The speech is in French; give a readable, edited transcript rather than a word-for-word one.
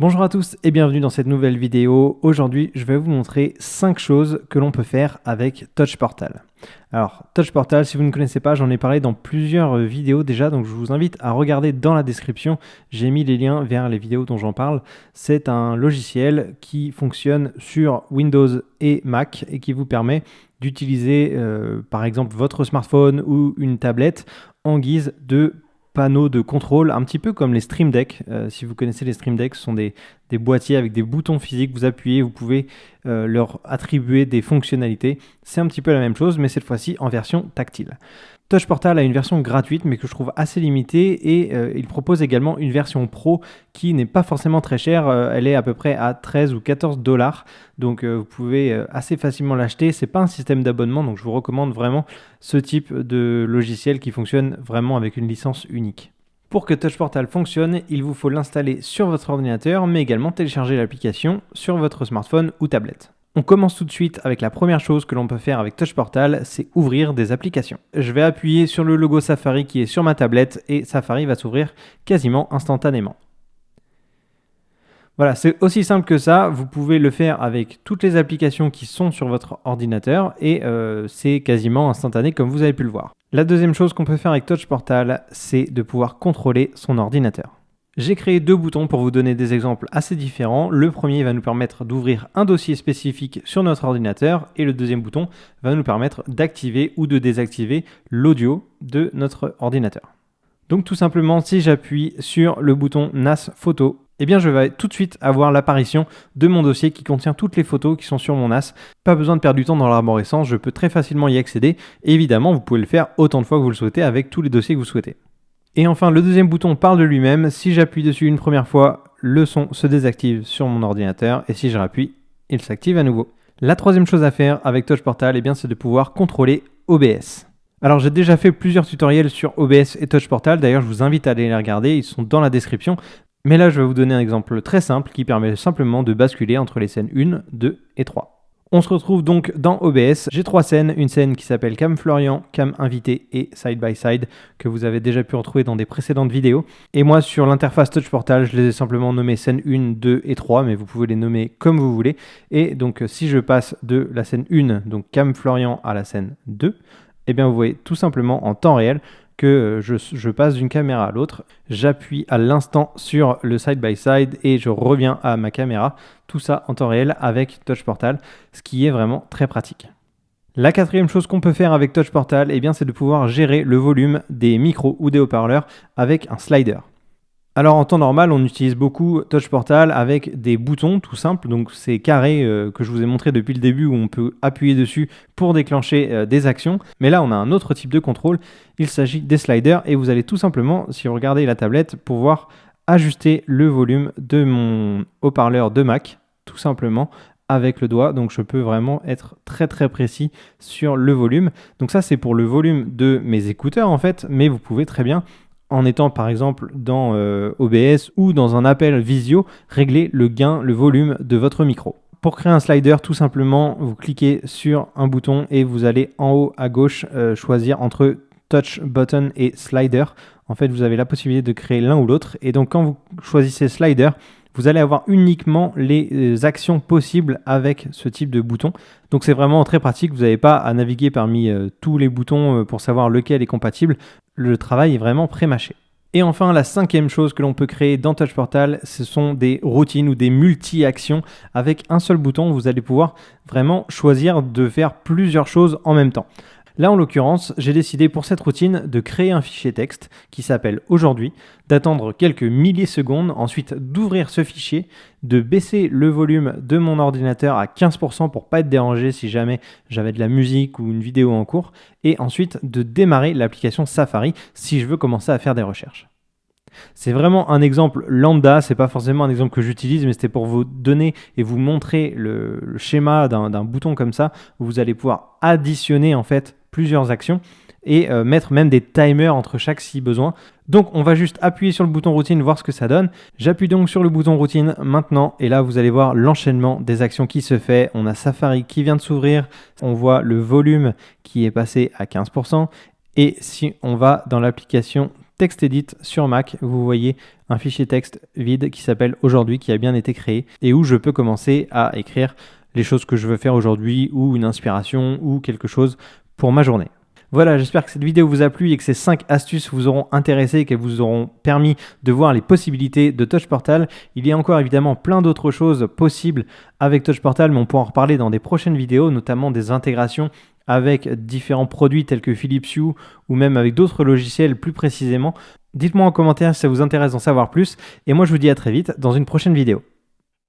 Bonjour à tous et bienvenue dans cette nouvelle vidéo. Aujourd'hui, je vais vous montrer 5 choses que l'on peut faire avec Touch Portal. Alors, Touch Portal, si vous ne connaissez pas, j'en ai parlé dans plusieurs vidéos déjà, donc je vous invite à regarder dans la description. J'ai mis les liens vers les vidéos dont j'en parle. C'est un logiciel qui fonctionne sur Windows et Mac et qui vous permet d'utiliser par exemple votre smartphone ou une tablette en guise de panneaux de contrôle, un petit peu comme les Stream Deck. Si vous connaissez les Stream Deck, ce sont des boîtiers avec des boutons physiques. Vous appuyez, vous pouvez leur attribuer des fonctionnalités. C'est un petit peu la même chose, mais cette fois-ci en version tactile. Touch Portal a une version gratuite, mais que je trouve assez limitée, et il propose également une version pro qui n'est pas forcément très chère. Elle est à peu près à 13 ou 14 $. Donc vous pouvez assez facilement l'acheter. C'est pas un système d'abonnement, donc je vous recommande vraiment ce type de logiciel qui fonctionne vraiment avec une licence unique. Pour que Touch Portal fonctionne, il vous faut l'installer sur votre ordinateur, mais également télécharger l'application sur votre smartphone ou tablette. On commence tout de suite avec la première chose que l'on peut faire avec Touch Portal, c'est ouvrir des applications. Je vais appuyer sur le logo Safari qui est sur ma tablette et Safari va s'ouvrir quasiment instantanément. Voilà, c'est aussi simple que ça. Vous pouvez le faire avec toutes les applications qui sont sur votre ordinateur et c'est quasiment instantané comme vous avez pu le voir. La deuxième chose qu'on peut faire avec Touch Portal, c'est de pouvoir contrôler son ordinateur. J'ai créé 2 boutons pour vous donner des exemples assez différents. Le premier va nous permettre d'ouvrir un dossier spécifique sur notre ordinateur et le deuxième bouton va nous permettre d'activer ou de désactiver l'audio de notre ordinateur. Donc tout simplement, si j'appuie sur le bouton NAS Photo, eh bien je vais tout de suite avoir l'apparition de mon dossier qui contient toutes les photos qui sont sur mon NAS. Pas besoin de perdre du temps dans l'arborescence, je peux très facilement y accéder. Et évidemment, vous pouvez le faire autant de fois que vous le souhaitez avec tous les dossiers que vous souhaitez. Et enfin, le deuxième bouton parle de lui-même. Si j'appuie dessus une première fois, le son se désactive sur mon ordinateur et si je rappuie, il s'active à nouveau. La troisième chose à faire avec Touch Portal, eh bien, c'est de pouvoir contrôler OBS. Alors j'ai déjà fait plusieurs tutoriels sur OBS et Touch Portal, d'ailleurs je vous invite à aller les regarder, ils sont dans la description. Mais là je vais vous donner un exemple très simple qui permet simplement de basculer entre les scènes 1, 2 et 3. On se retrouve donc dans OBS. J'ai 3 scènes, une scène qui s'appelle Cam Florian, Cam Invité et Side by Side que vous avez déjà pu retrouver dans des précédentes vidéos. Et moi sur l'interface Touch Portal, je les ai simplement nommées scène 1, 2 et 3, mais vous pouvez les nommer comme vous voulez. Et donc si je passe de la scène 1, donc Cam Florian, à la scène 2, eh bien vous voyez tout simplement en temps réel que je passe d'une caméra à l'autre, j'appuie à l'instant sur le side by side et je reviens à ma caméra, tout ça en temps réel avec Touch Portal, ce qui est vraiment très pratique. La quatrième chose qu'on peut faire avec Touch Portal, eh bien, c'est de pouvoir gérer le volume des micros ou des haut-parleurs avec un slider. Alors en temps normal, on utilise beaucoup Touch Portal avec des boutons tout simples, donc ces carrés que je vous ai montré depuis le début où on peut appuyer dessus pour déclencher des actions. Mais là, on a un autre type de contrôle, il s'agit des sliders et vous allez tout simplement, si vous regardez la tablette, pouvoir ajuster le volume de mon haut-parleur de Mac, tout simplement avec le doigt. Donc je peux vraiment être très très précis sur le volume. Donc ça c'est pour le volume de mes écouteurs en fait, mais vous pouvez très bien, en étant par exemple dans OBS ou dans un appel visio, régler le gain, le volume de votre micro. Pour créer un slider, tout simplement, vous cliquez sur un bouton et vous allez en haut à gauche choisir entre Touch Button et Slider. En fait, vous avez la possibilité de créer l'un ou l'autre. Et donc, quand vous choisissez Slider, vous allez avoir uniquement les actions possibles avec ce type de bouton. Donc, c'est vraiment très pratique. Vous n'avez pas à naviguer parmi tous les boutons pour savoir lequel est compatible. Le travail est vraiment pré-mâché. Et enfin, la cinquième chose que l'on peut créer dans Touch Portal, ce sont des routines ou des multi-actions. Avec un seul bouton, vous allez pouvoir vraiment choisir de faire plusieurs choses en même temps. Là, en l'occurrence, j'ai décidé pour cette routine de créer un fichier texte qui s'appelle « Aujourd'hui », d'attendre quelques millisecondes, ensuite d'ouvrir ce fichier, de baisser le volume de mon ordinateur à 15% pour ne pas être dérangé si jamais j'avais de la musique ou une vidéo en cours, et ensuite de démarrer l'application Safari si je veux commencer à faire des recherches. C'est vraiment un exemple lambda, c'est pas forcément un exemple que j'utilise, mais c'était pour vous donner et vous montrer le schéma d'un bouton comme ça, où vous allez pouvoir additionner en fait plusieurs actions et mettre même des timers entre chaque si besoin. Donc on va juste appuyer sur le bouton routine, voir ce que ça donne. J'appuie donc sur le bouton routine maintenant et là vous allez voir l'enchaînement des actions qui se fait. On a Safari qui vient de s'ouvrir, on voit le volume qui est passé à 15%. Et si on va dans l'application TextEdit sur Mac, vous voyez un fichier texte vide qui s'appelle aujourd'hui, qui a bien été créé et où je peux commencer à écrire les choses que je veux faire aujourd'hui ou une inspiration ou quelque chose pour ma journée. Voilà, j'espère que cette vidéo vous a plu et que ces 5 astuces vous auront intéressé et qu'elles vous auront permis de voir les possibilités de Touch Portal. Il y a encore évidemment plein d'autres choses possibles avec Touch Portal, mais on pourra en reparler dans des prochaines vidéos, notamment des intégrations avec différents produits tels que Philips Hue ou même avec d'autres logiciels plus précisément. Dites-moi en commentaire si ça vous intéresse d'en savoir plus et moi je vous dis à très vite dans une prochaine vidéo.